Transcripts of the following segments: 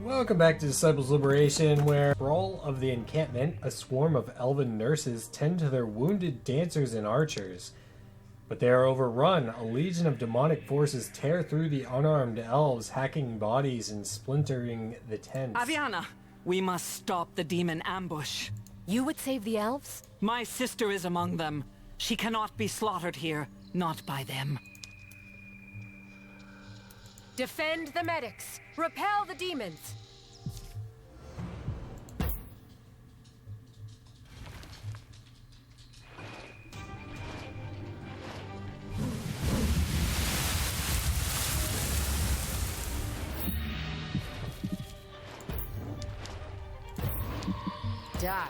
Welcome back to Disciples Liberation, where for all of the encampment, a swarm of elven nurses tend to their wounded dancers and archers. But they are overrun. A legion of demonic forces tear through the unarmed elves, hacking bodies and splintering the tents. Aviana, we must stop the demon ambush. You would save the elves? My sister is among them. She cannot be slaughtered here, not by them. Defend the medics. Repel the demons. Die.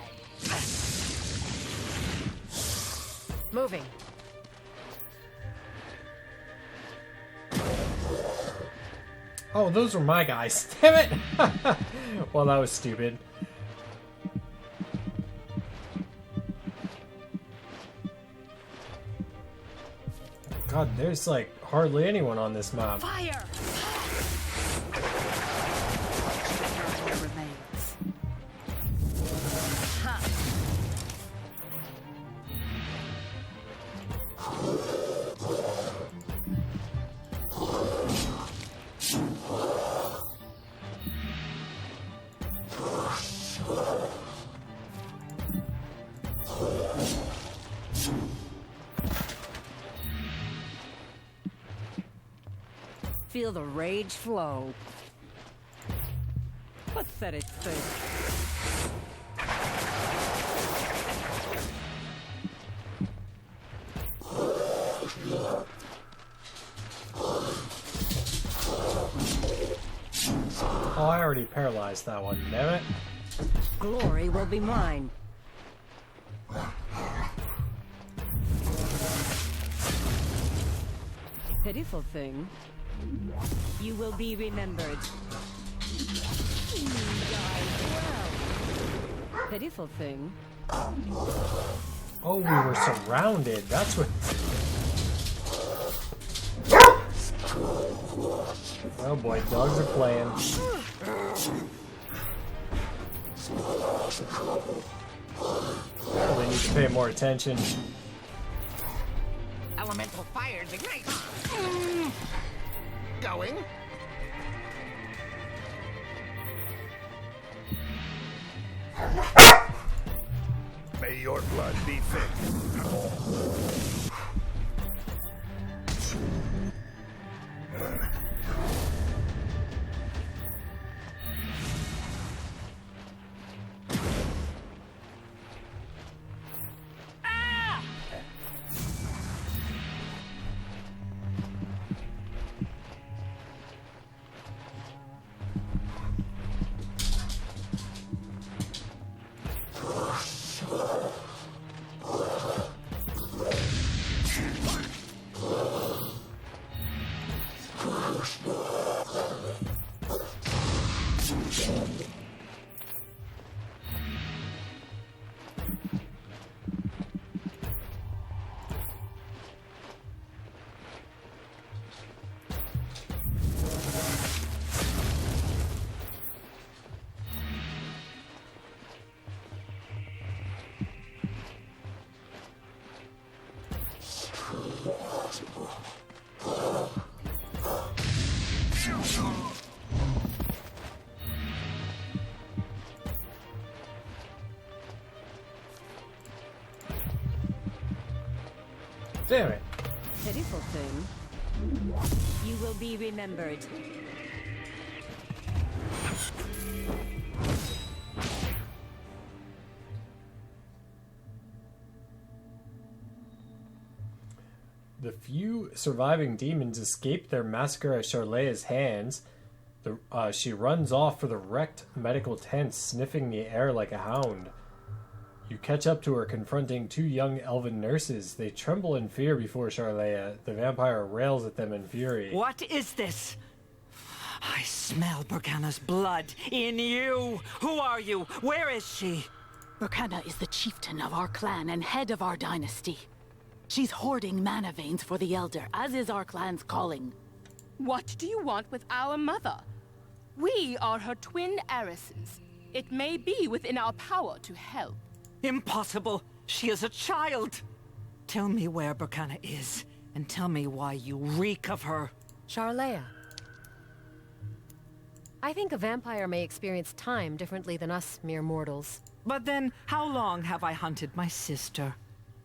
Moving. Oh, those were my guys. Damn it! Well, that was stupid. God, there's like hardly anyone on this map. Fire! Feel the rage flow. Pathetic thing. Oh, I already paralyzed that one, damn it. Glory will be mine. Pitiful thing. You will be remembered. You died well. Pitiful thing. Oh, we were surrounded. That's what... Oh boy, dogs are playing. Really need to pay more attention. Elemental fires ignite. Going. May your blood be thick. Damn it. Pitiful thing. You will be remembered. The few surviving demons escape their massacre at Sharleas' hands. She runs off for the wrecked medical tents, sniffing the air like a hound. You catch up to her, confronting two young elven nurses. They tremble in fear before Sharleas. The vampire rails at them in fury. What is this? I smell Burkana's blood in you. Who are you? Where is she? Progeny is the chieftain of our clan and head of our dynasty. She's hoarding mana veins for the Elder, as is our clan's calling. What do you want with our mother? We are her twin heiresses. It may be within our power to help. Impossible! She is a child! Tell me where Progeny is, and tell me why you reek of her. Sharlea. I think a vampire may experience time differently than us mere mortals. But then, how long have I hunted my sister?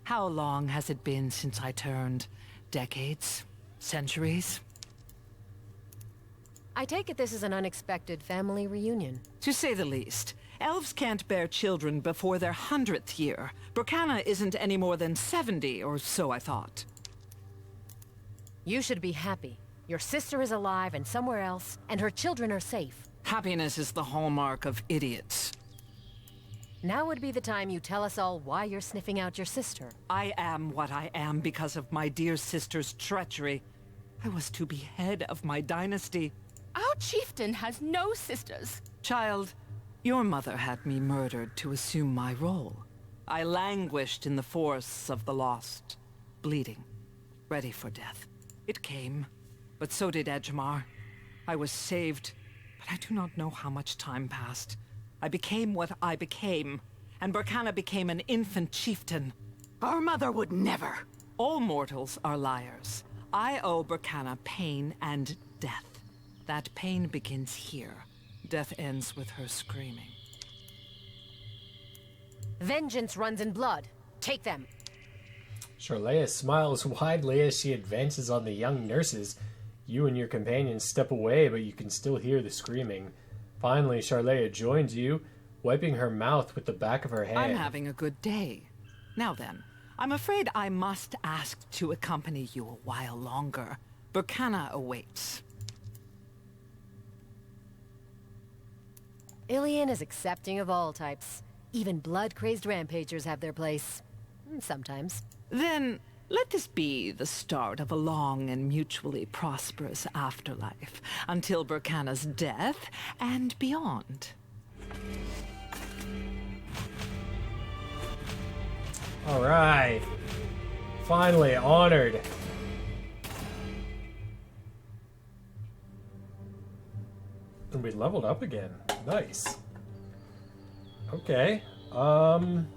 How long has it been since I turned? Decades? Centuries? I take it this is an unexpected family reunion. To say the least. Elves can't bear children before their 100th year. Progeny isn't any more than 70, or so I thought. You should be happy. Your sister is alive and somewhere else, and her children are safe. Happiness is the hallmark of idiots. Now would be the time you tell us all why you're sniffing out your sister. I am what I am because of my dear sister's treachery. I was to be head of my dynasty. Our chieftain has no sisters. Child, your mother had me murdered to assume my role. I languished in the forests of the lost, bleeding, ready for death. It came, but so did Ejimar. I was saved, but I do not know how much time passed. I became what I became, and Progeny became an infant chieftain. Our mother would never. All mortals are liars. I owe Progeny pain and death. That pain begins here. Death ends with her screaming. Vengeance runs in blood. Take them. Sharleas smiles widely as she advances on the young nurses. You and your companions step away, but you can still hear the screaming. Finally, Sharlea joins you, wiping her mouth with the back of her hand. I'm having a good day. Now then, I'm afraid I must ask to accompany you a while longer. Progeny awaits. Ilian is accepting of all types. Even blood-crazed rampagers have their place. Sometimes. Then, let this be the start of a long and mutually prosperous afterlife, until Progeny's death and beyond. Alright. Finally, honored. And we leveled up again. Nice. Okay. I'm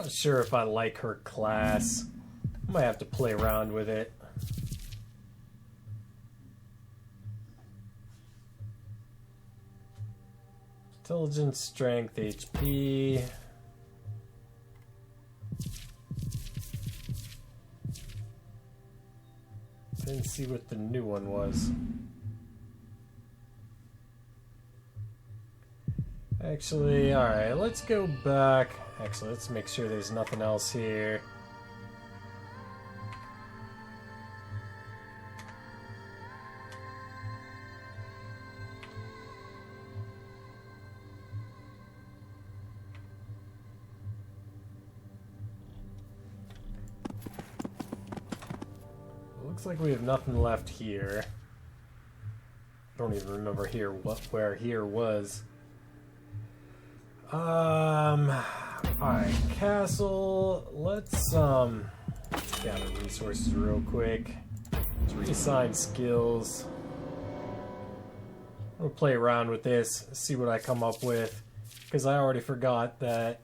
not sure if I like her class. I might have to play around with it. Intelligence, strength, HP. Didn't see what the new one was. Actually, alright, let's go back. Actually, let's make sure there's nothing else here. Looks like we have nothing left here. Don't even remember here where here was. Alright, castle. Let's gather resources real quick. Let's reassign skills. I'm gonna play around with this, see what I come up with, because I already forgot that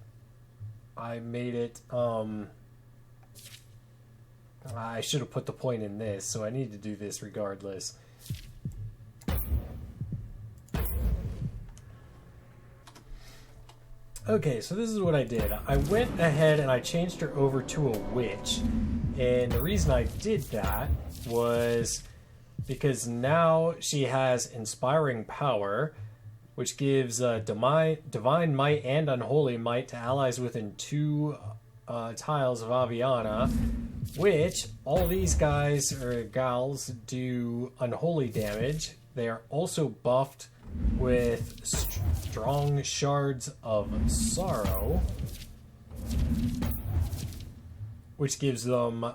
I made it. I should have put the point in this, so I need to do this regardless. Okay, so this is what I did. I went ahead and I changed her over to a witch. And the reason I did that was because now she has inspiring power. which gives divine might and unholy might to allies within 2 tiles of Aviana, which all these guys or gals do unholy damage. They are also buffed with strong shards of sorrow, which gives them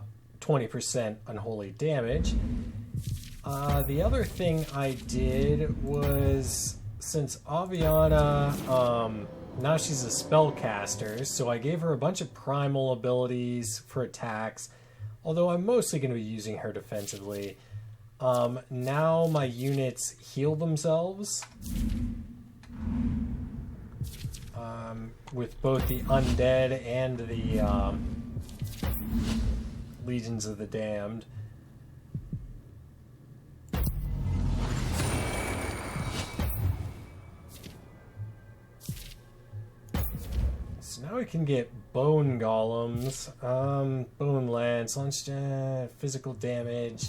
20% unholy damage. The other thing I did was, since Aviana, now she's a spellcaster, so I gave her a bunch of primal abilities for attacks, although I'm mostly going to be using her defensively. Now my units heal themselves with both the undead and the Legions of the Damned. So now we can get bone golems, bone lance, launch physical damage,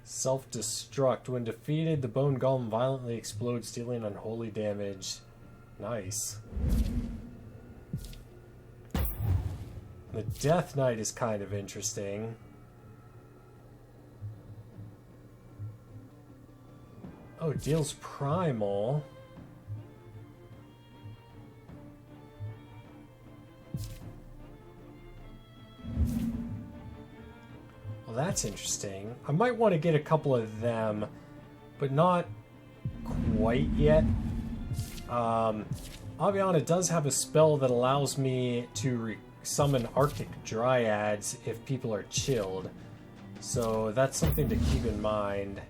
self-destruct. When defeated, the bone golem violently explodes, dealing unholy damage. Nice. The Death Knight is kind of interesting. Oh, it deals primal. Well, that's interesting. I might want to get a couple of them, but not quite yet. Aviana does have a spell that allows me to summon Arctic Dryads if people are chilled, so that's something to keep in mind.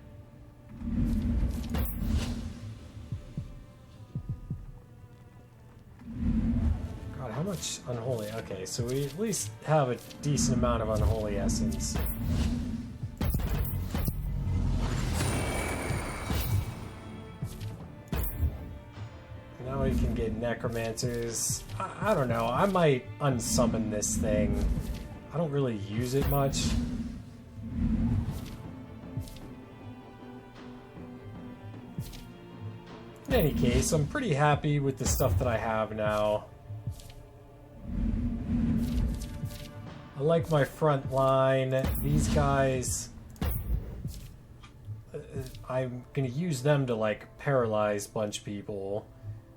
God, how much unholy? Okay, so we at least have a decent amount of unholy essence. Now we can get necromancers. I don't know. I might unsummon this thing. I don't really use it much. In any case, I'm pretty happy with the stuff that I have now. I like my front line. These guys, I'm gonna use them to like paralyze a bunch of people,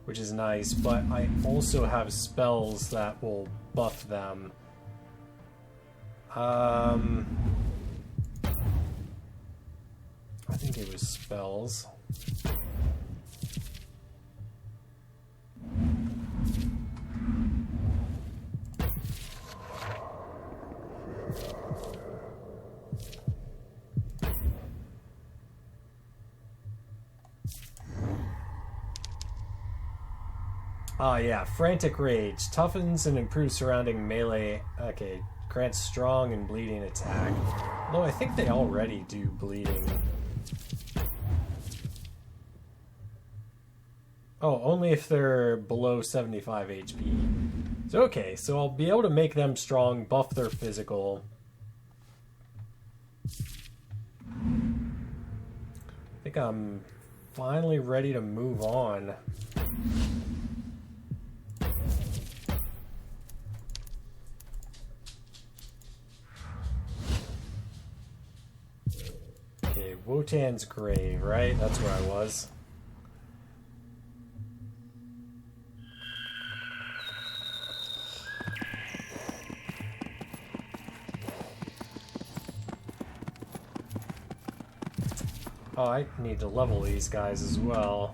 which is nice, but I also have spells that will buff them. I think it was spells. Ah, yeah, Frantic Rage. Toughens and improves surrounding melee. Okay, grants strong and bleeding attack. Although I think they already do bleeding. Oh, only if they're below 75 HP. So, okay, so I'll be able to make them strong, buff their physical. I think I'm finally ready to move on. Okay, Wotan's grave, right? That's where I was. Oh, I need to level these guys as well.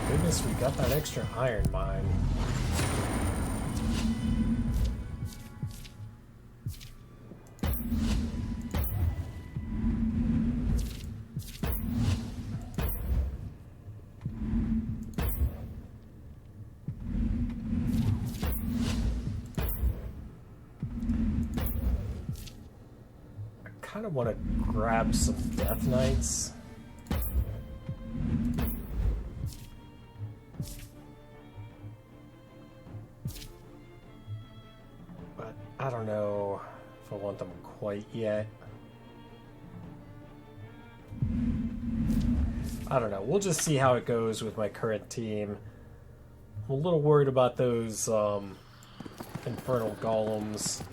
Goodness, we got that extra iron mine. kind of want to grab some Death Knights. But I don't know if I want them quite yet. I don't know. We'll just see how it goes with my current team. I'm a little worried about those infernal golems.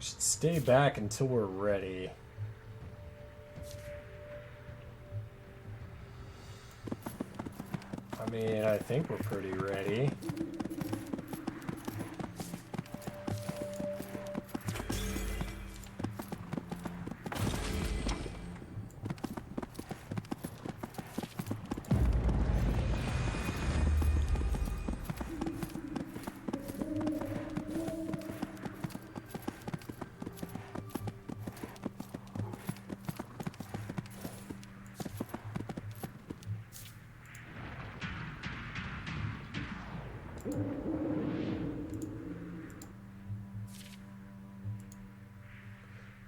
Should stay back until we're ready. I mean, I think we're pretty ready.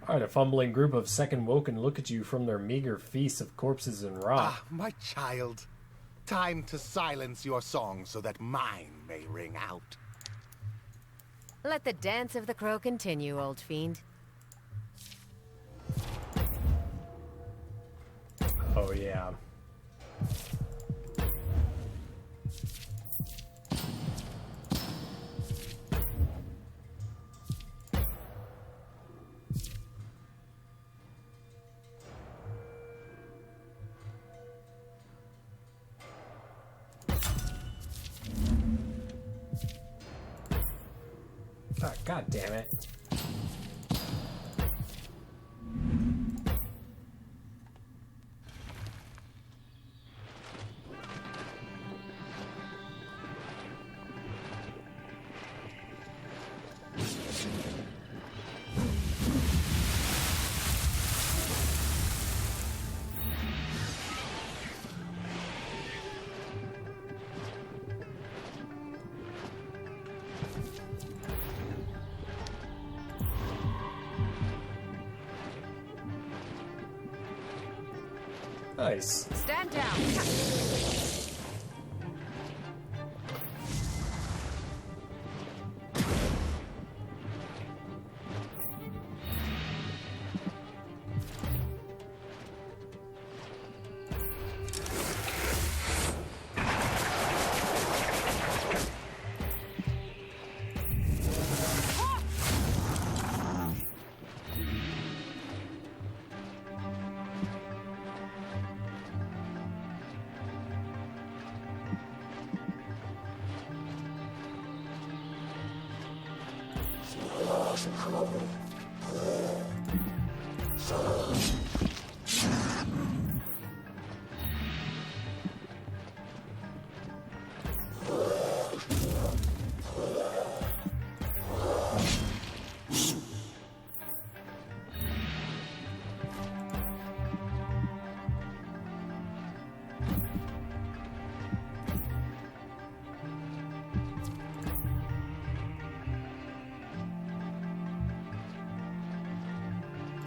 Alright, a fumbling group of second woken look at you from their meager feast of corpses and rock. Ah, my child. Time to silence your song so that mine may ring out. Let the dance of the crow continue, old fiend. Oh, yeah. Ah, God damn it. Nice. Stand down.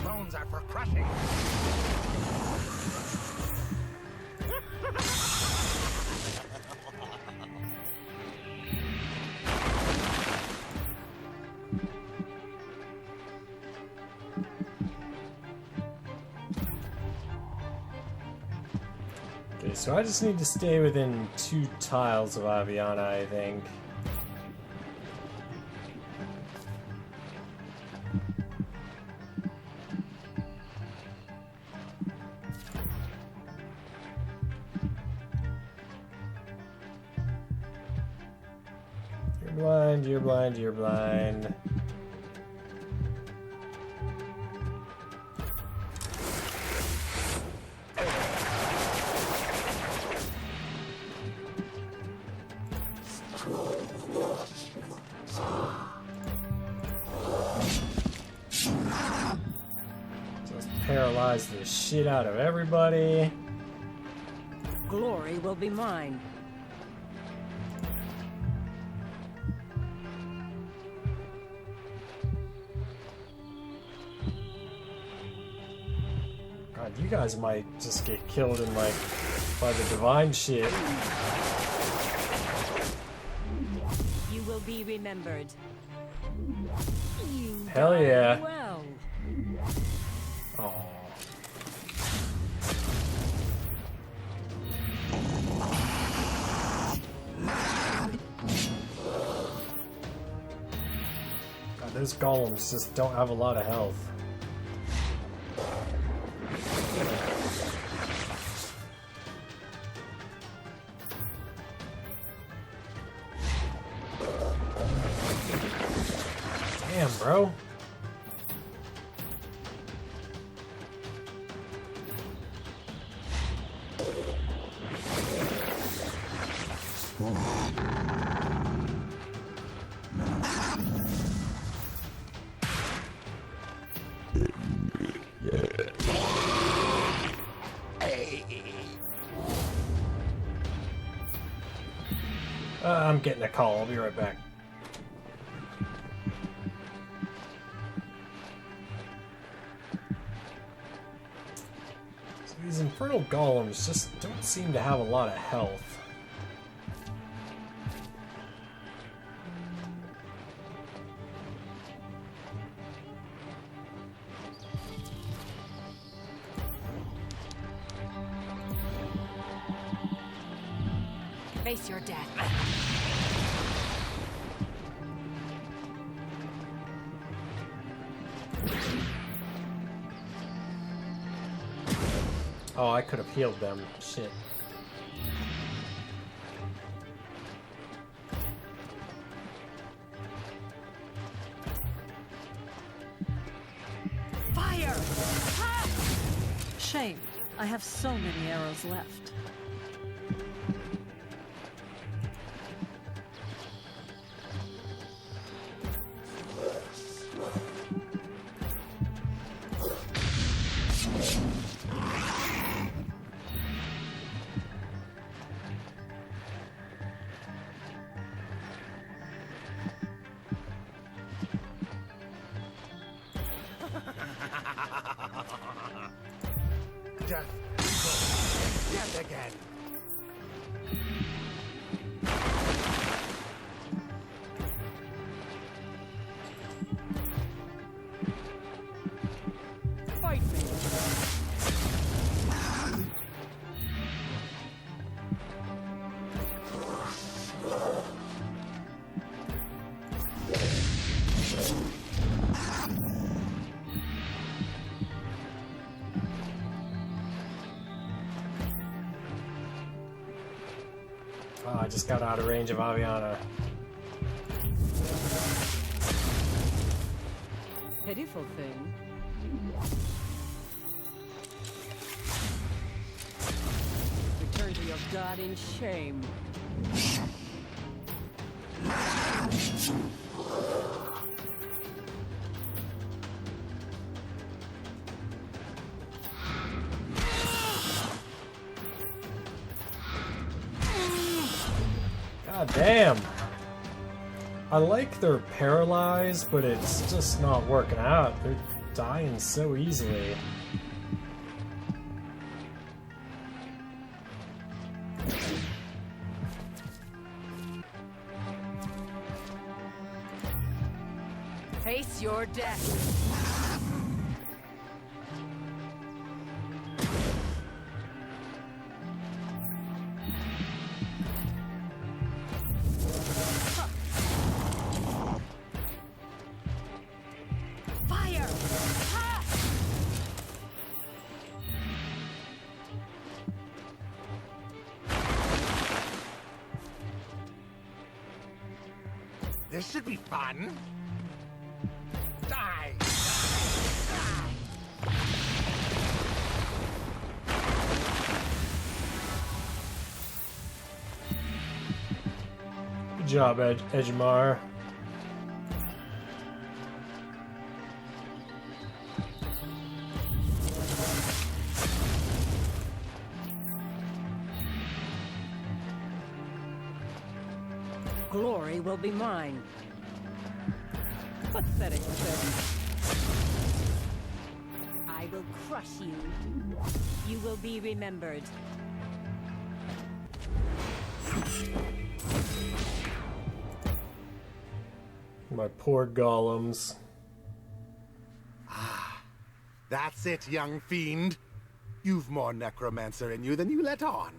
Bones are for crushing. Okay, so I just need to stay within 2 tiles of Aviana, I think. You're blind, you're blind, you're blind. Just paralyze the shit out of everybody. Glory will be mine. God, you guys might just get killed in like by the divine shit. You will be remembered. You Hell died yeah. Well. Oh. God, those golems just don't have a lot of health. Damn, bro. I'm getting a call. I'll be right back. So these infernal golems just don't seem to have a lot of health. Face your death. Oh, I could have healed them. Shit. Fire! Shame. I have so many arrows left. Death. Death again. Fight me. Oh, I just got out of range of Aviana. Pitiful thing. Return to your god in shame. God damn. I like they're paralyzed, but it's just not working out. They're dying so easily. Face your death. Fire! Ha! This should be fun. Die! Good job, Ejimar. glory will be mine. Pathetic thing. I will crush you. You will be remembered. My poor golems. That's it, young fiend. You've more necromancer in you than you let on.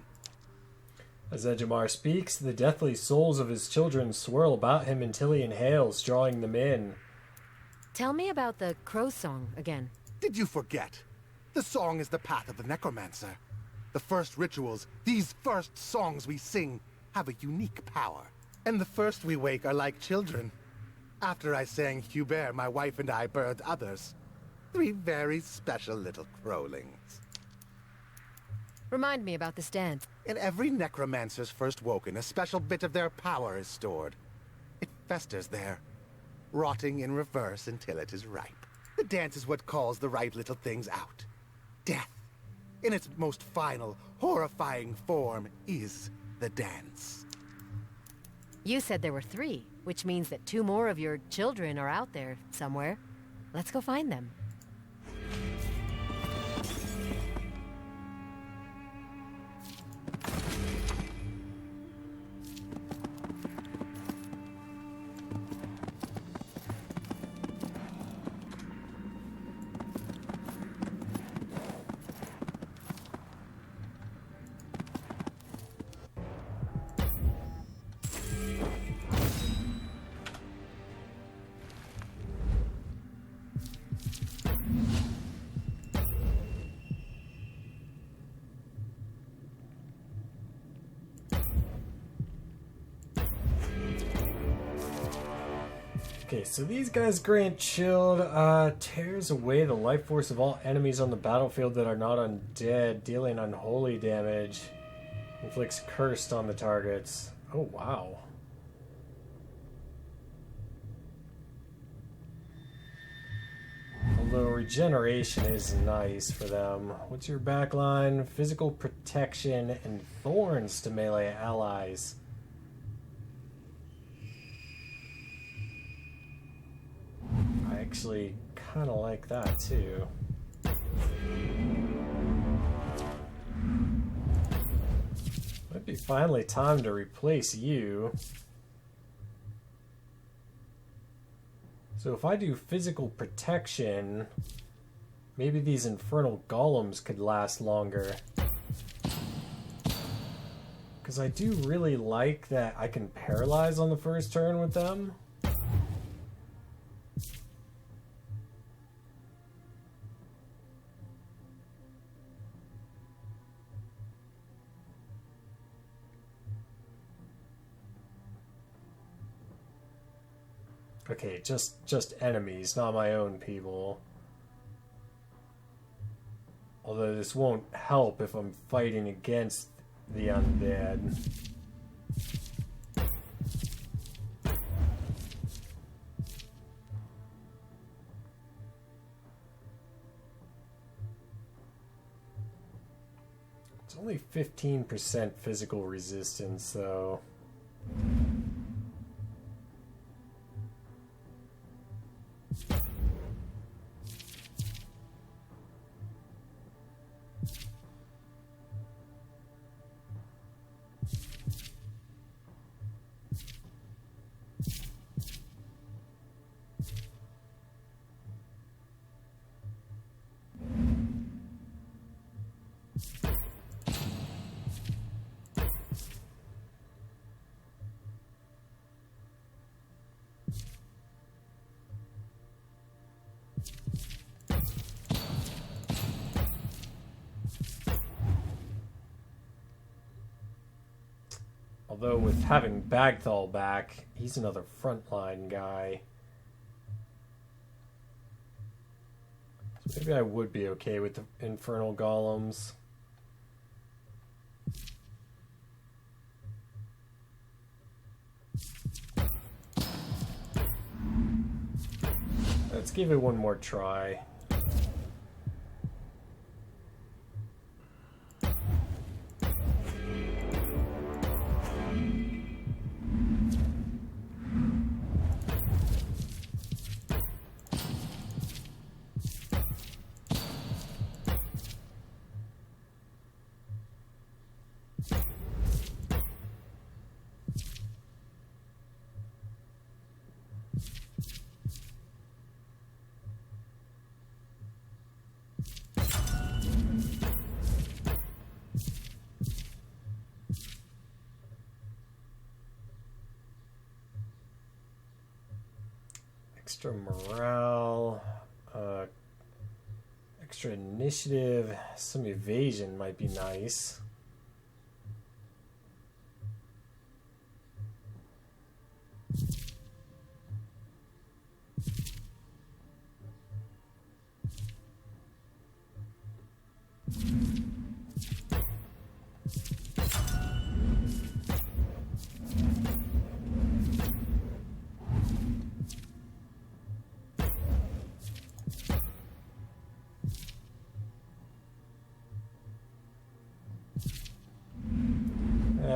As Ejimar speaks, the deathly souls of his children swirl about him until he inhales, drawing them in. Tell me about the crow song again. Did you forget? The song is the path of the necromancer. The first rituals, these first songs we sing, have a unique power. And the first we wake are like children. After I sang Hubert, my wife and I birthed others. 3 very special little crowlings. Remind me about this dance. In every necromancer's first woken, a special bit of their power is stored. It festers there, rotting in reverse until it is ripe. The dance is what calls the right little things out. Death, in its most final, horrifying form, is the dance. You said there were 3, which means that 2 more of your children are out there somewhere. Let's go find them. Okay, so these guys grant shield, tears away the life force of all enemies on the battlefield that are not undead, dealing unholy damage. Inflicts cursed on the targets. Oh, wow. Although regeneration is nice for them. What's your backline? Physical protection and thorns to melee allies. I actually kind of like that too. Might be finally time to replace you. So if I do physical protection, maybe these infernal golems could last longer. Because I do really like that I can paralyze on the first turn with them. Okay, just enemies, not my own people. Although this won't help if I'm fighting against the undead. It's only 15% physical resistance, though. Although with having Bagthal back, he's another frontline guy. So maybe I would be okay with the infernal golems. Let's give it one more try. Extra morale, extra initiative, some evasion might be nice.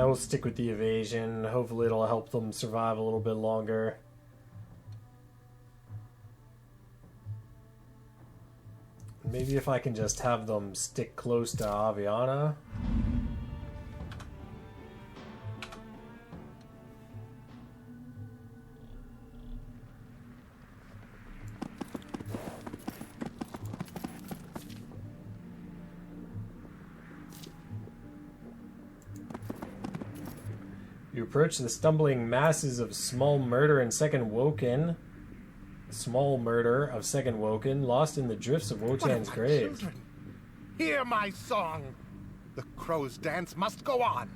We'll stick with the evasion. Hopefully it'll help them survive a little bit longer. Maybe if I can just have them stick close to Aviana. You approach the stumbling masses of small murder and second woken. Small murder of second woken, lost in the drifts of Wotan's grave. Children, hear my song. The crow's dance must go on.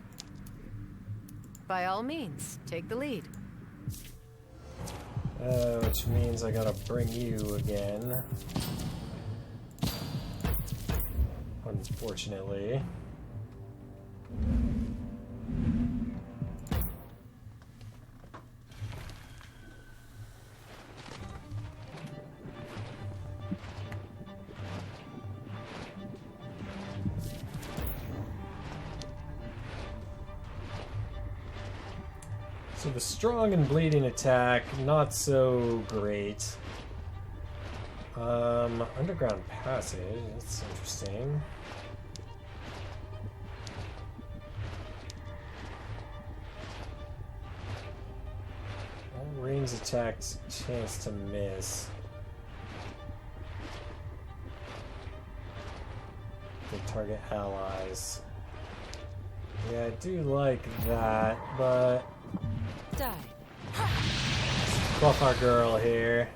By all means, take the lead. Which means I gotta bring you again. Unfortunately. So the strong and bleeding attack, not so great. Underground passage, that's interesting. All range attacks, chance to miss. The target allies. Yeah, I do like that, but Die. buff our girl here.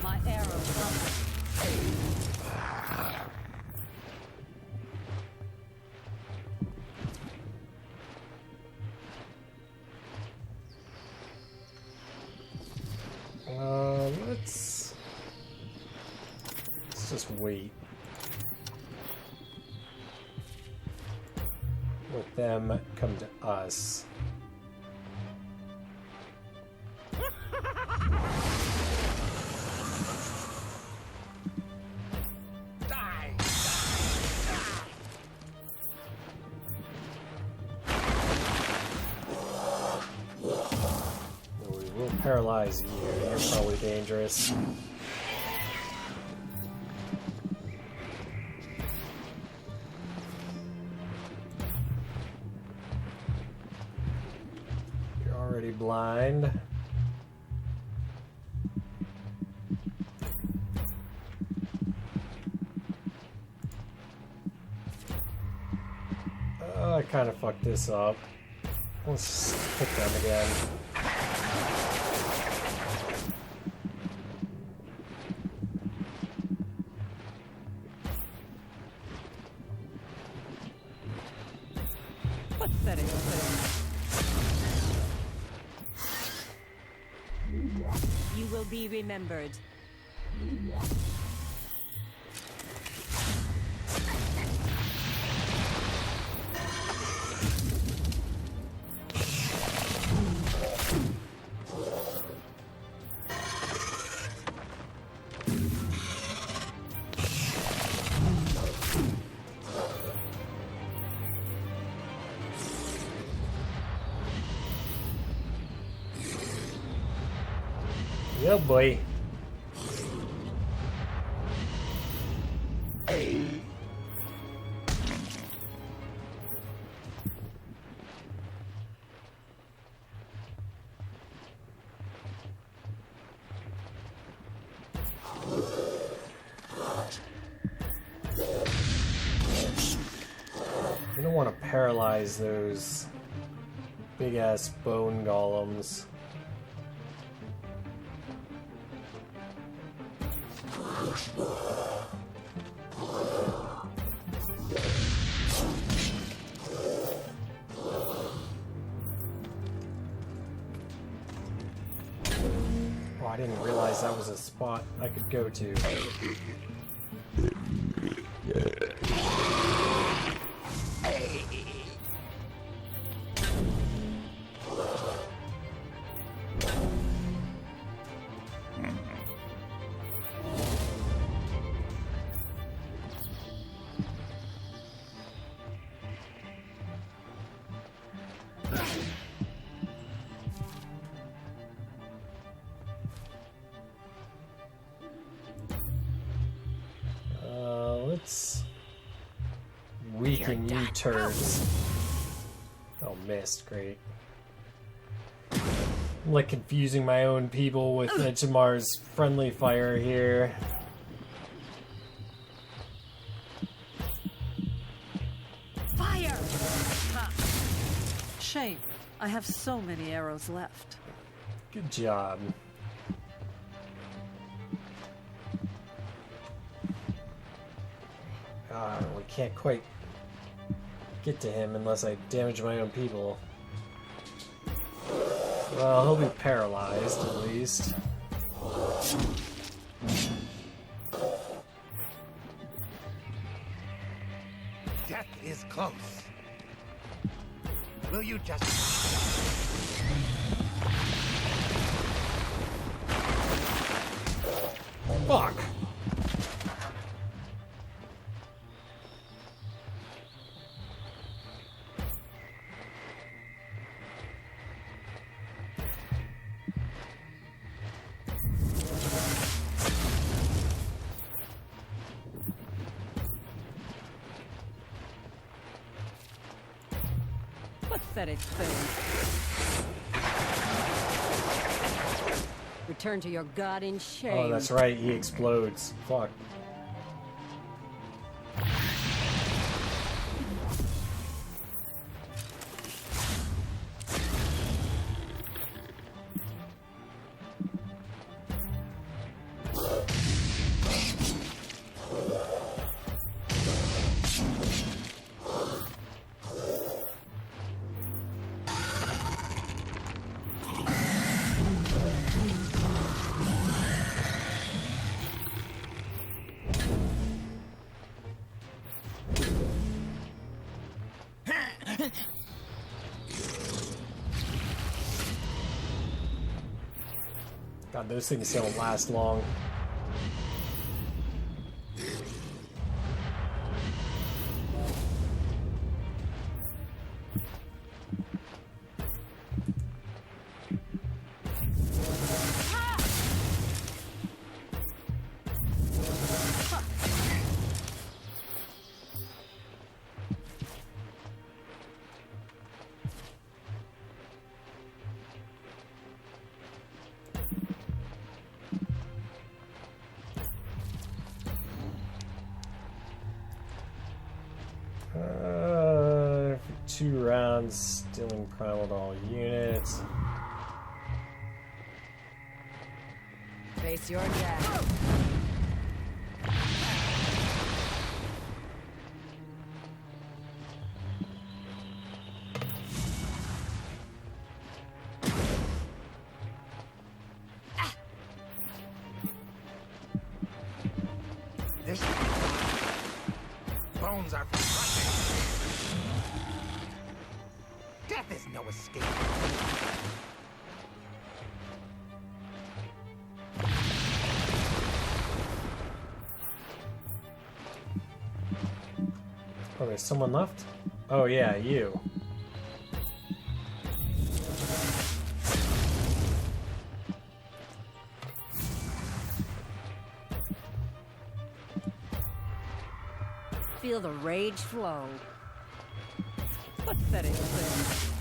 My arrow comes. Let's just wait. Let them come to us. Die! We will paralyze you. You're probably dangerous. You're already blind. I kind of fucked this up. Let's just pick them again. Pathetic thing. You will be remembered. Yeah, boy. We don't want to paralyze those big-ass bone golems. Oh, I didn't realize that was a spot I could go to. Let's weaken you turds. Oh, missed. Great. I'm like confusing my own people with Ejimars' friendly fire here. Fire! Shame. I have so many arrows left. Good job. We can't quite get to him unless I damage my own people. Well, he'll be paralyzed at least. Death is close. Will you just... Fuck! Pathetic thing. Return to your god in shame. Oh, that's right, he explodes. Fuck. God, those things don't last long. For 2 rounds, stealing primal to all units. Face your death. This... bones are for crushing. Death is no escape. Oh, there's someone left? Oh yeah, you. Feel the rage flow. Pathetic thing.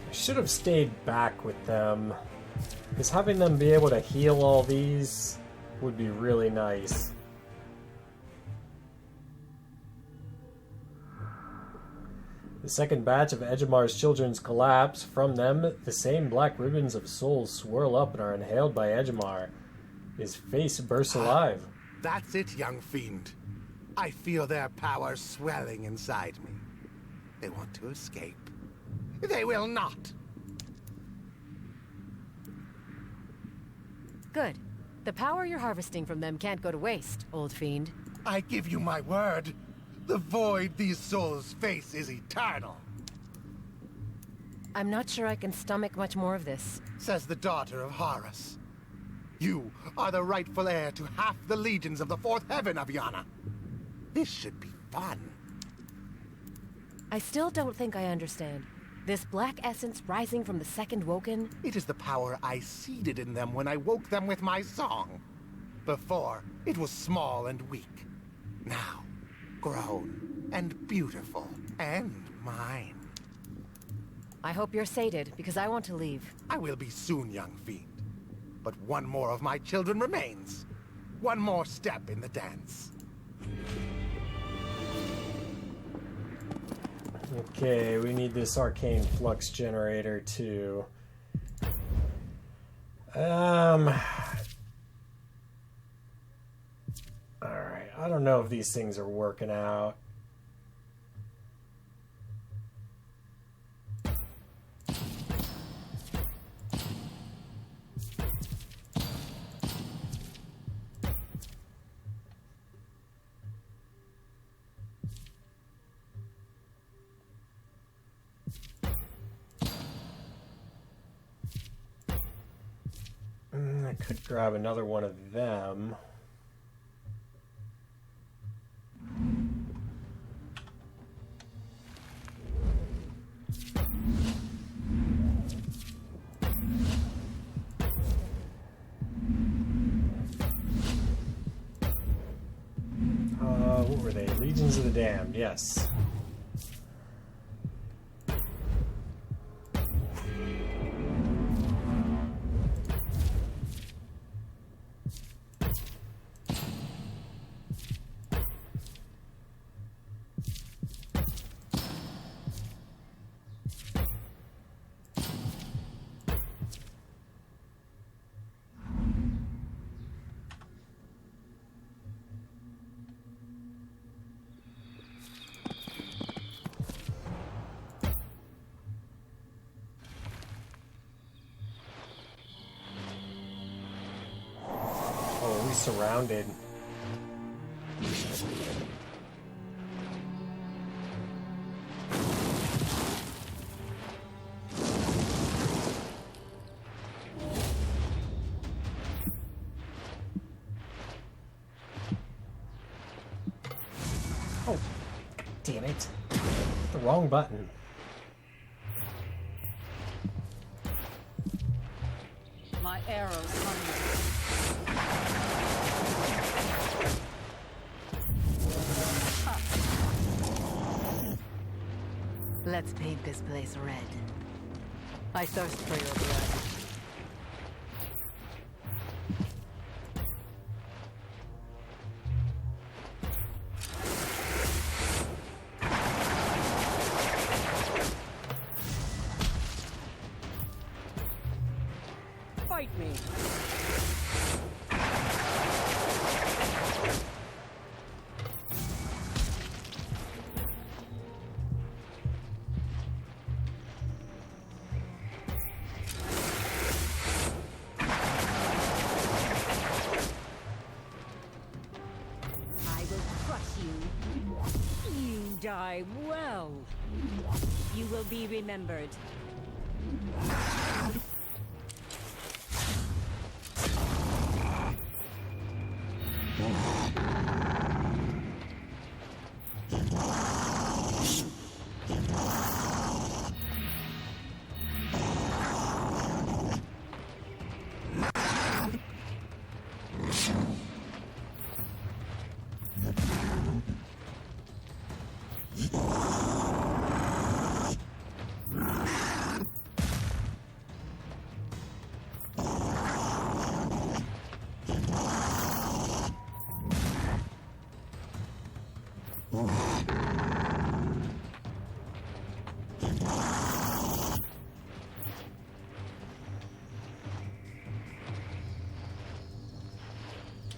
I should have stayed back with them. Because having them be able to heal all these would be really nice. The second batch of Ejimars' children's collapse. From them, the same black ribbons of souls swirl up and are inhaled by Ejimar. His face bursts alive. That's it, young fiend. I feel their power swelling inside me. They want to escape. They will not. Good. The power you're harvesting from them can't go to waste, old fiend. I give you my word. The void these souls face is eternal. I'm not sure I can stomach much more of this. Says the daughter of Horus. You are the rightful heir to half the legions of the fourth heaven, Aviana. This should be fun. I still don't think I understand. This black essence rising from the second Woken? It is the power I seeded in them when I woke them with my song. Before, it was small and weak. Now, grown and beautiful and mine. I hope you're sated, because I want to leave. I will be soon, young fiend. But one more of my children remains. One more step in the dance. Okay, we need this arcane flux generator too. Alright, I don't know if these things are working out. I could grab another one of them. What were they? Legions of the Damned, yes. Surrounded. Oh, damn it. The wrong button. My arrows hunger. Let's paint this place red. I thirst for your blood. Fight me. Die well. You will be remembered.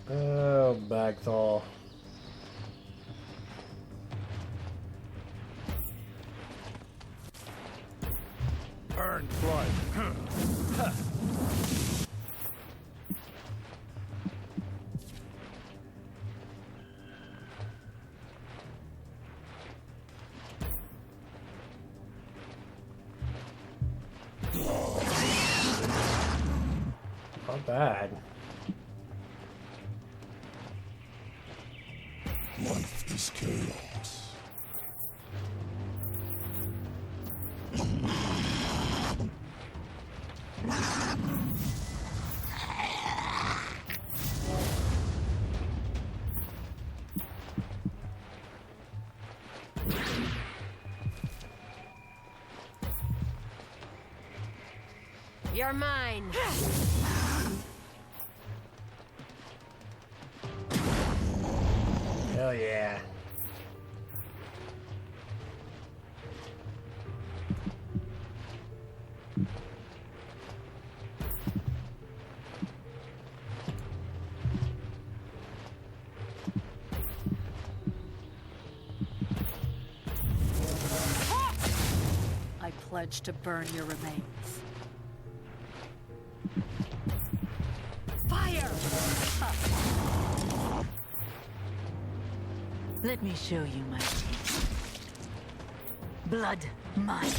Oh, Bagthal. Earned blood. Not bad. Life is chaos. You're mine. Hell yeah. I pledge to burn your remains. Fire! Let me show you my teeth. Blood mine.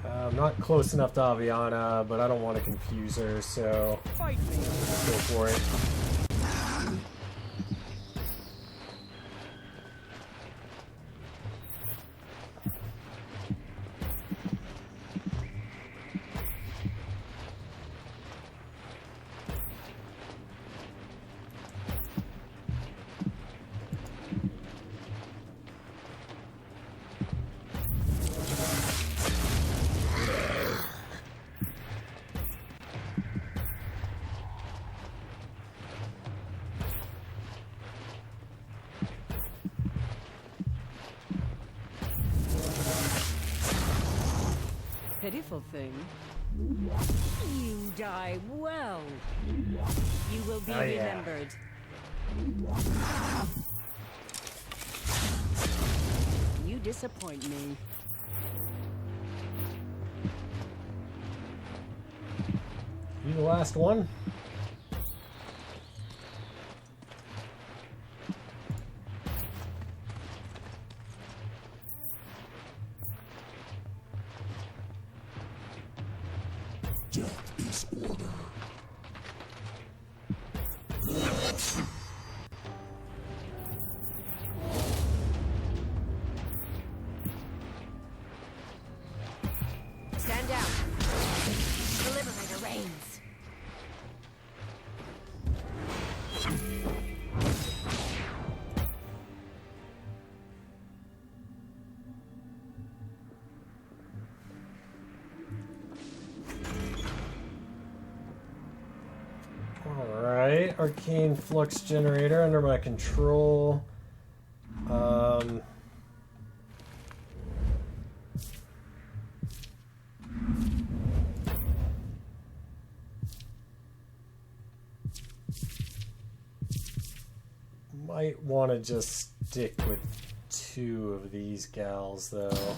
I'm not close enough to Aviana, but I don't want to confuse her, so Fight me. let's go for it. Pitiful thing. You die well. You will be Oh, yeah. remembered. You disappoint me. You the last one? Death is order. Stand down. The Liberator reigns. Alright, arcane flux generator under my control. Might want to just stick with two of these gals, though.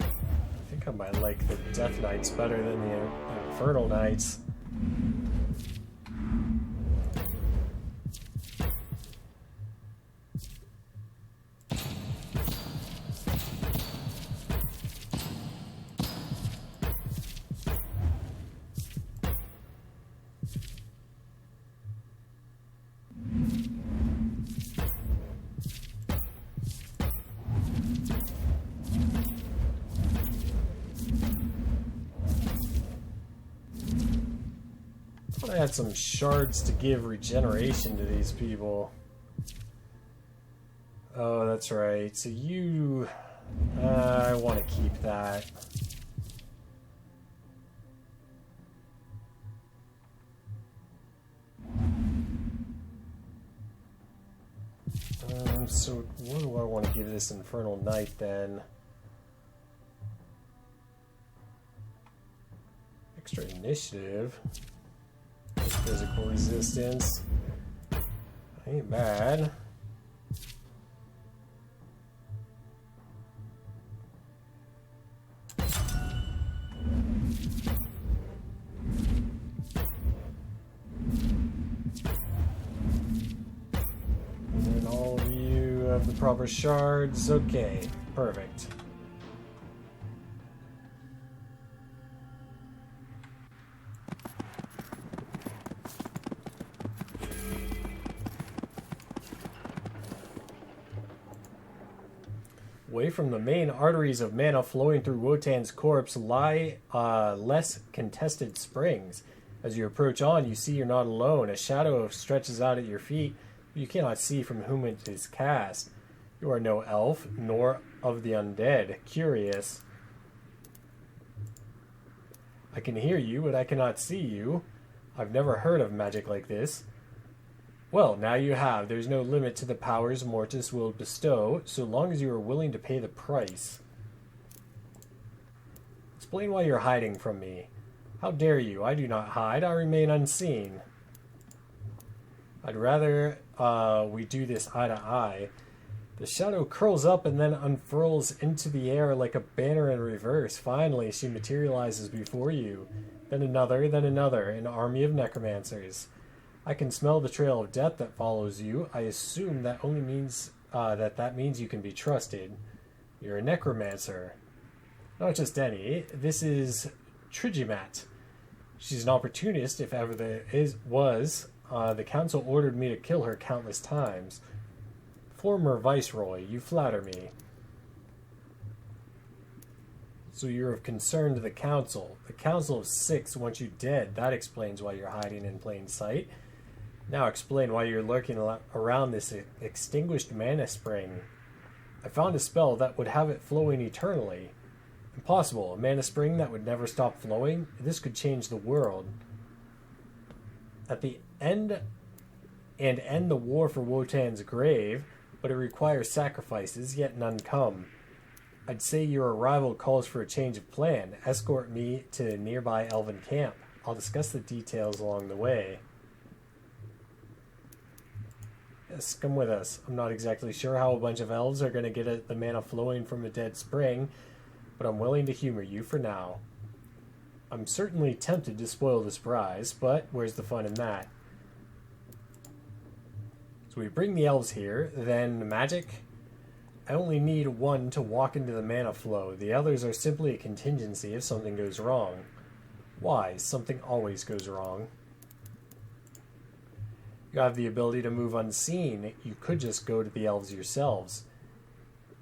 I think I might like the Death Knights better than the Infernal Knights. I had some shards to give regeneration to these people. Oh, that's right. So you I want to keep that. So what do I want to give this Infernal Knight then? Extra initiative. Physical resistance. Ain't bad. And all of you have the proper shards. Okay, perfect. Away from the main arteries of mana flowing through Wotan's corpse lie less contested springs. As you approach on, you see you're not alone. A shadow stretches out at your feet, but you cannot see from whom it is cast. You are no elf, nor of the undead. Curious. I can hear you, but I cannot see you. I've never heard of magic like this. Well, now you have. There's no limit to the powers Mortis will bestow, so long as you are willing to pay the price. Explain why you're hiding from me. How dare you? I do not hide. I remain unseen. I'd rather we do this eye to eye. The shadow curls up and then unfurls into the air like a banner in reverse. Finally, she materializes before you. Then another, an army of necromancers. I can smell the trail of death that follows you. I assume that only means that means you can be trusted. You're a necromancer. Not just any. This is Trigimat. She's an opportunist, if ever there was. The council ordered me to kill her countless times. Former viceroy, you flatter me. So you're of concern to the council. The council of 6 wants you dead. That explains why you're hiding in plain sight. Now explain why you're lurking around this extinguished mana spring. I found a spell that would have it flowing eternally. Impossible. A mana spring that would never stop flowing? This could change the world. At the end the war for Wotan's grave, but it requires sacrifices, yet none come. I'd say your arrival calls for a change of plan. Escort me to a nearby elven camp. I'll discuss the details along the way. Yes, come with us. I'm not exactly sure how a bunch of elves are going to get at the mana flowing from a dead spring, but I'm willing to humor you for now. I'm certainly tempted to spoil the surprise, but where's the fun in that? So we bring the elves here, then magic. I only need one to walk into the mana flow. The others are simply a contingency if something goes wrong. Why? Something always goes wrong. You have the ability to move unseen. You could just go to the elves yourselves.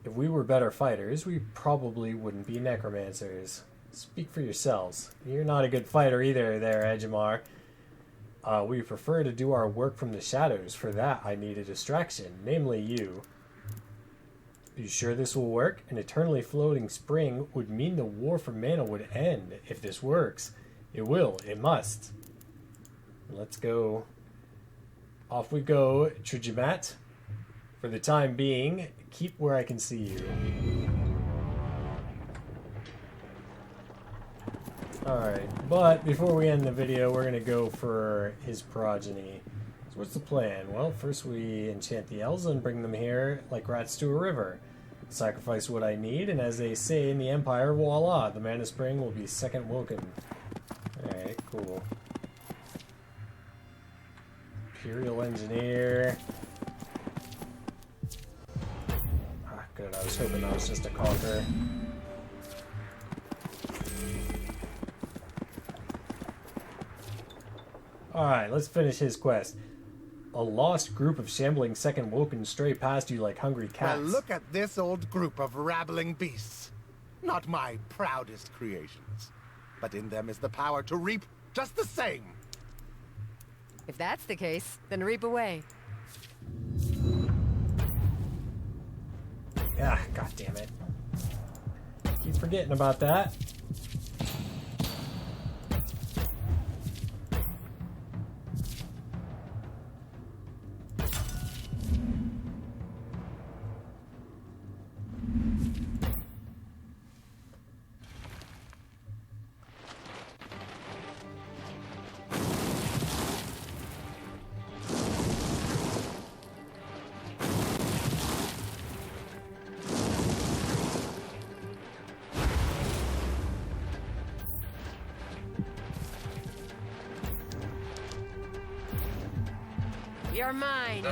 If we were better fighters, we probably wouldn't be necromancers. Speak for yourselves. You're not a good fighter either there, Ejimar. We prefer to do our work from the shadows. For that, I need a distraction, namely you. Are you sure this will work? An eternally floating spring would mean the war for mana would end. If this works, it will. It must. Let's go. Off we go, Trigimat. For the time being, keep where I can see you. Alright, but before we end the video, we're going to go for his progeny. So what's the plan? Well, first we enchant the elves and bring them here like rats to a river. Sacrifice what I need, and as they say in the Empire, voila, the mana spring will be second woken. Alright, cool. Imperial Engineer. Ah, good, I was hoping that was just a conquer. Alright, let's finish his quest. A lost group of shambling second woken stray past you like hungry cats. Well, look at this old group of rabbling beasts. Not my proudest creations, but in them is the power to reap just the same. If that's the case, then reap away. Ah, god damn it. Keep forgetting about that. You're mine.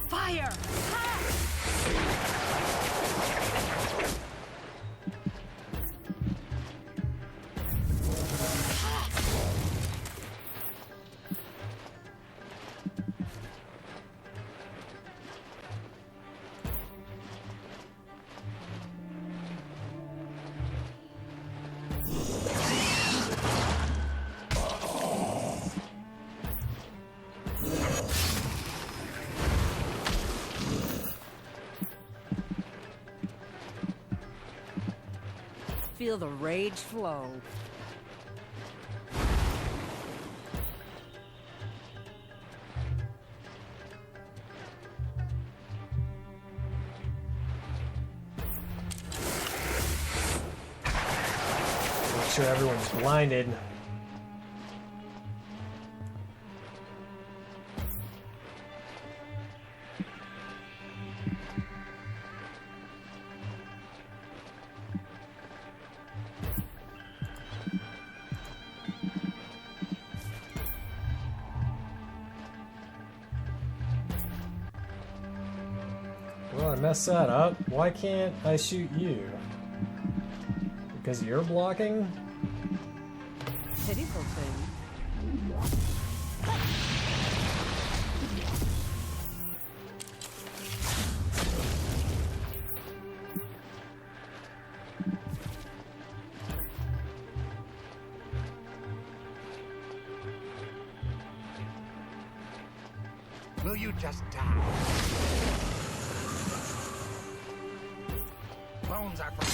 Fire! Feel the rage flow. Make sure everyone's blinded. Well, I messed that up. Why can't I shoot you? Because you're blocking? Pitiful thing. Will you just die? Bones are for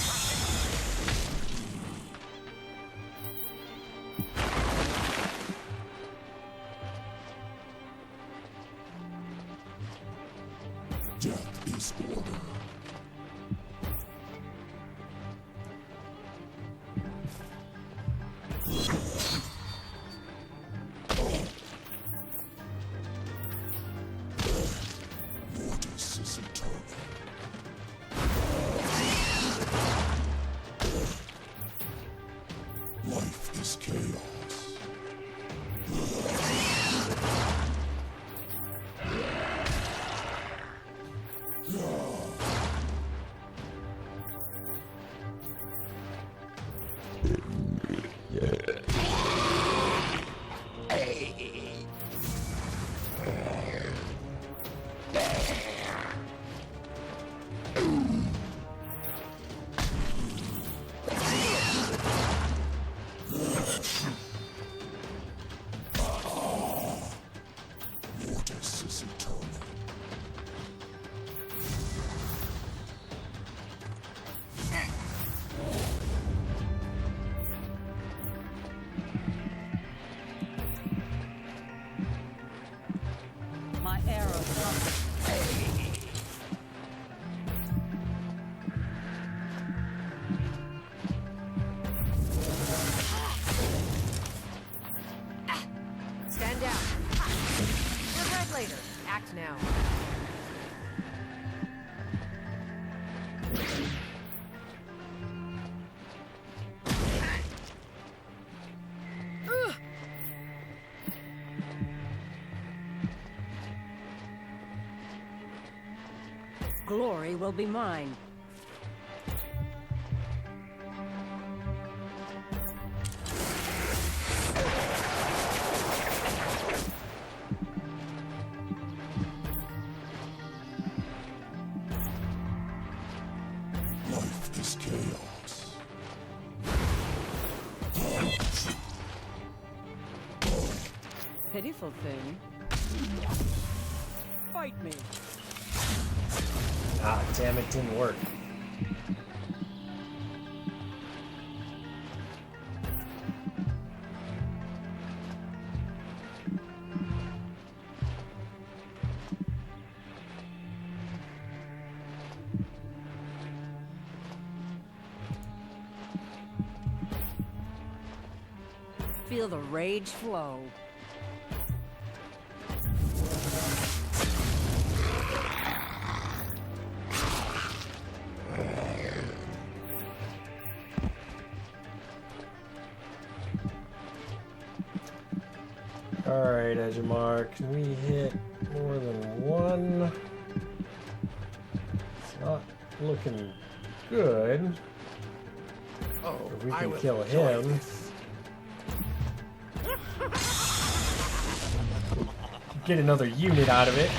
Death is order. Mortis is eternal. Life is chaos. Mortis is eternal. My arrow comes. Stand down. Regret later. Act now. Glory will be mine. Life is chaos. pitiful thing. Fight me. Ah, damn it, didn't work. Feel the rage flow. Alright, Ejimar, can we hit more than one? It's not looking good. Oh, If we I can will kill enjoy him. this. Get another unit out of it.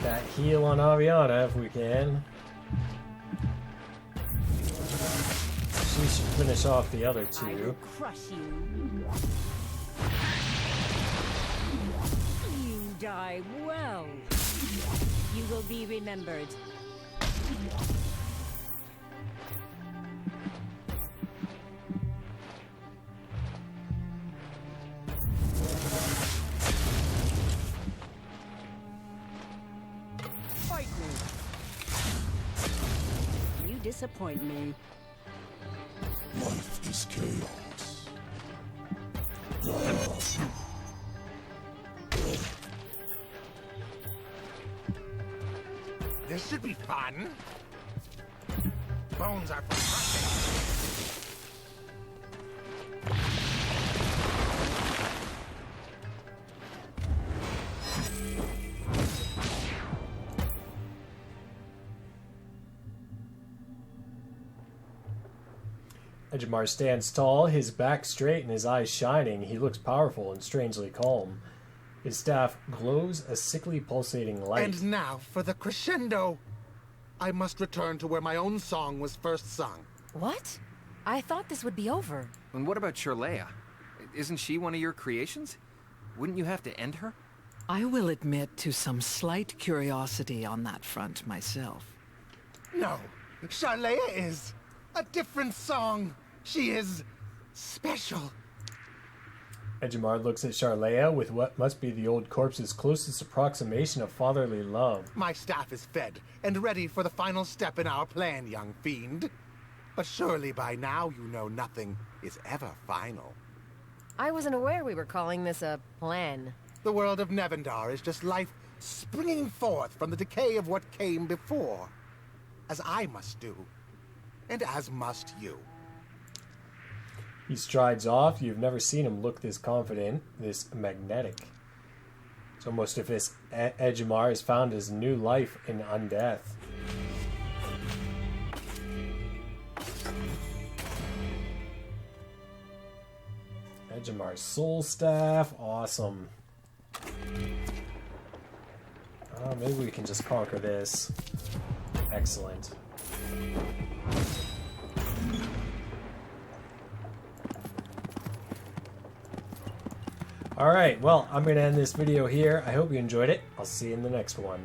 That heal on Aviana if we can. She should finish off the other I two. will crush you. You die well. You will be remembered. Fight me. You disappoint me. Life is chaos. This should be fun. Bones are for crushing. Ejimar stands tall, his back straight and his eyes shining. He looks powerful and strangely calm. His staff glows a sickly pulsating light. And now for the crescendo. I must return to where my own song was first sung. What? I thought this would be over. And what about Sharleas? Isn't she one of your creations? Wouldn't you have to end her? I will admit to some slight curiosity on that front myself. No, Sharleas is a different song. She is special. Ejimar looks at Sharleas with what must be the old corpse's closest approximation of fatherly love. My staff is fed and ready for the final step in our plan, young fiend. But surely by now you know nothing is ever final. I wasn't aware we were calling this a plan. The world of Nevendar is just life springing forth from the decay of what came before. As I must do, and as must you. He strides off. You've never seen him look this confident, this magnetic. It's almost if this Ejimar has found his new life in undeath. Ejimar's soul staff, awesome. Maybe we can just conquer this. Excellent. Alright, well, I'm going to end this video here. I hope you enjoyed it. I'll see you in the next one.